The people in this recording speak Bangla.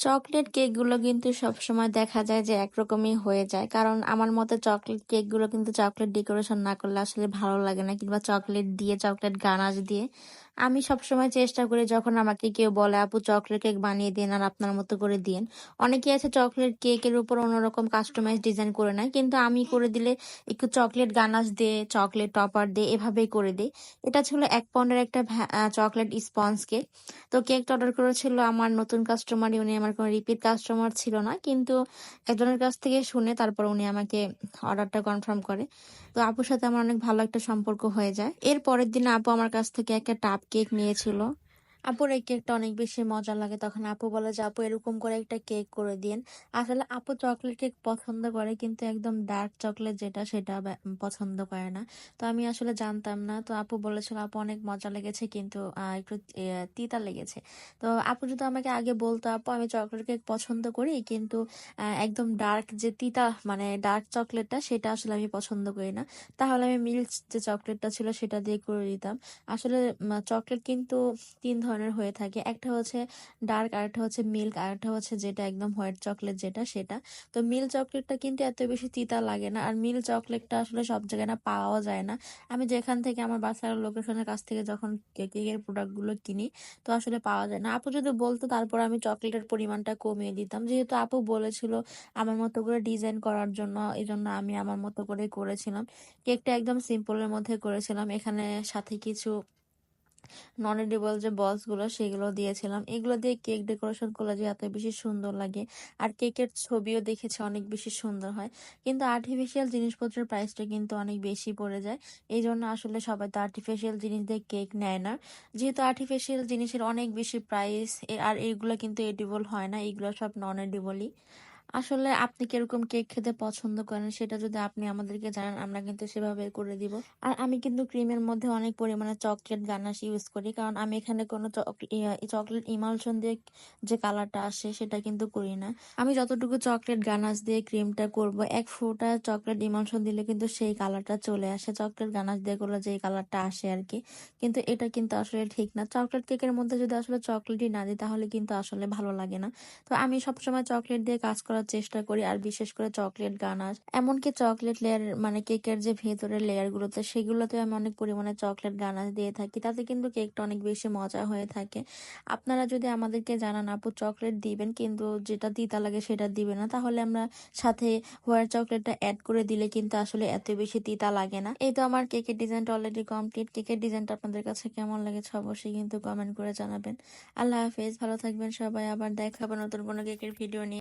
চকলেট কেকগুলো কিন্তু সবসময় দেখা যায় যে একরকমই হয়ে যায়। কারণ আমার মতে চকলেট কেকগুলো কিন্তু চকলেট ডেকোরেশন না করলে আসলে ভালো লাগে না, কিংবা চকলেট দিয়ে, চকলেট গানাশ দিয়ে। আমি সবসময় চেষ্টা করি যখন আমাকে কেউ বলে, "আপু চকলেট কেক বানিয়ে দিন আর আপনার মতো করে দিয়েন।" অনেকেই আছে চকলেট কেকের উপর অন্যরকম কাস্টমাইজ ডিজাইন করে নেয়। কিন্তু আমি করে দিলে একটু চকলেট গানাশ দিয়ে, চকলেট টপার দিয়ে এভাবেই করে দেই। এটা ছিল ১ পাউন্ডের একটা চকলেট স্পঞ্জ কেক। তো কেকটা অর্ডার করেছিল আমার নতুন কাস্টমারই, উনি আমার কোনো রিপিট কাস্টমার ছিল না। কিন্তু একজনের কাছ থেকে শুনে তারপর উনি আমাকে অর্ডারটা কনফার্ম করে। তো আপুর সাথে আমার অনেক ভালো একটা সম্পর্ক হয়ে যায়। এর পরের দিন আপু আমার কাছ থেকে একটা টাপ কেক নিয়েছিল। আপুর এই কেকটা অনেক বেশি মজা লাগে। তখন আপু বলে যে, "আপু এরকম করে একটা কেক করে দিয়েন।" আসলে আপু চকলেট কেক পছন্দ করে, কিন্তু একদম ডার্ক চকলেট যেটা সেটা পছন্দ করে না। তো আমি আসলে জানতাম না। তো আপু বলেছিল, "আপু অনেক মজা লেগেছে, কিন্তু একটু তিতা লেগেছে।" তো আপু যদি আমাকে আগে বলতো, "আপু আমি চকলেট কেক পছন্দ করি, কিন্তু একদম ডার্ক যে তিতা, মানে ডার্ক চকলেটটা সেটা আসলে আমি পছন্দ করি না।" তাহলে আমি মিল্ক যে চকলেটটা ছিল সেটা দিয়ে করে দিতাম। আসলে চকলেট কিন্তু ৩ ধরনের হয়ে থাকে। একটা হচ্ছে ডার্ক, আরেকটা হচ্ছে মিল্ক, আরেকটা হচ্ছে যেটা একদম হোয়াইট চকলেট যেটা সেটা। তো মিল্ক চকলেটটা কিন্তু এত বেশি তিতা লাগে না। আর মিল্ক চকলেটটা আসলে সব জায়গায় না পাওয়াও যায় না। আমি যেখান থেকে আমার বাসার লোকেশনের কাছ থেকে যখন কেকের প্রোডাক্ট গুলো কিনি, তো আসলে পাওয়া যায় না। আপু যদি বলতো তারপর আমি চকলেটের পরিমাণটা কমিয়ে দিতাম। যেহেতু আপু বলেছিল আমার মতো করে ডিজাইন করার জন্য, এজন্য আমি আমার মতো করে করেছিলাম। কেকটা একদম সিম্পলের মধ্যে করেছিলাম। এখানে সাথে কিছু নন এডিবল যে বলস গুলো সেগুলো দিয়েছিলাম। এগুলো দিয়ে কেক ডেকোরেশন করলে যে এত বেশি সুন্দর লাগে, আর কেকের ছবিও দেখেছি অনেক বেশি সুন্দর হয়। কিন্তু আর্টিফিশিয়াল জিনিসপত্রের প্রাইসটা কিন্তু অনেক বেশি পড়ে যায়। এই জন্য আসলে সবাই তো আর্টিফিশিয়াল জিনিস দিয়ে কেক নেয় না। যেহেতু আর্টিফিশিয়াল জিনিসের অনেক বেশি প্রাইস, আর এইগুলো কিন্তু এডিবল হয় না, এগুলো সব নন এডিবলই। আসলে আপনি কিরকম কেক খেতে পছন্দ করেন সেটা যদি আপনি আমাদেরকে জানান, আমরা কিন্তু সেভাবে করে দিব। আর আমি কিন্তু ক্রিমের মধ্যে অনেক পরিমাণে চকলেট গানাশ ইউজ করি, কারণ আমি এখানে কোনো চকলেট ইমালশন দিয়ে যে কালারটা আসে সেটা কিন্তু করি না। আমি যতটুকু চকলেট গানাশ দিয়ে ক্রিমটা করব, ১ ফোঁটা চকলেট ইমালশন দিলে কিন্তু সেই কালারটা চলে আসে, চকলেট গানাশ দিয়ে করলে যে কালারটা আসে আর কি। কিন্তু এটা কিন্তু আসলে ঠিক না। চকলেট কেকের মধ্যে যদি আসলে চকলেটই না দিই তাহলে কিন্তু আসলে ভালো লাগে না। তো আমি সবসময় চকলেট দিয়ে কাজ করার চেষ্টা করি, আর বিশেষ করে চকলেট গানাশ, এমনকি চকলেট লেয়ার মানে কেকের যে ভেতরের লেয়ার গুলোতে, সেগুলোতে আমি অনেক পরিমাণে চকলেট গানাশ দিয়ে থাকি। তাতে কিন্তু কেকটা অনেক বেশি মজা হয়ে থাকে। আপনারা যদি আমাদেরকে জানান, "আপু চকলেট দিবেন, কিন্তু যেটা তিতা লাগে সেটা দিবেন না", তাহলে আমরা সাথে হোয়াইট চকলেটটা অ্যাড করে দিলে কিন্তু আসলে এত বেশি তিতা লাগে না। এই তো আমার কেকের ডিজাইনটা অলরেডি কমপ্লিট। কেকের ডিজাইনটা আপনাদের কাছে কেমন লেগেছে অবশ্যই কিন্তু কমেন্ট করে জানাবেন। আল্লাহ হাফেজ, ভালো থাকবেন সবাই। আবার দেখা হবে নতুন কোনো কেকের ভিডিও নিয়ে।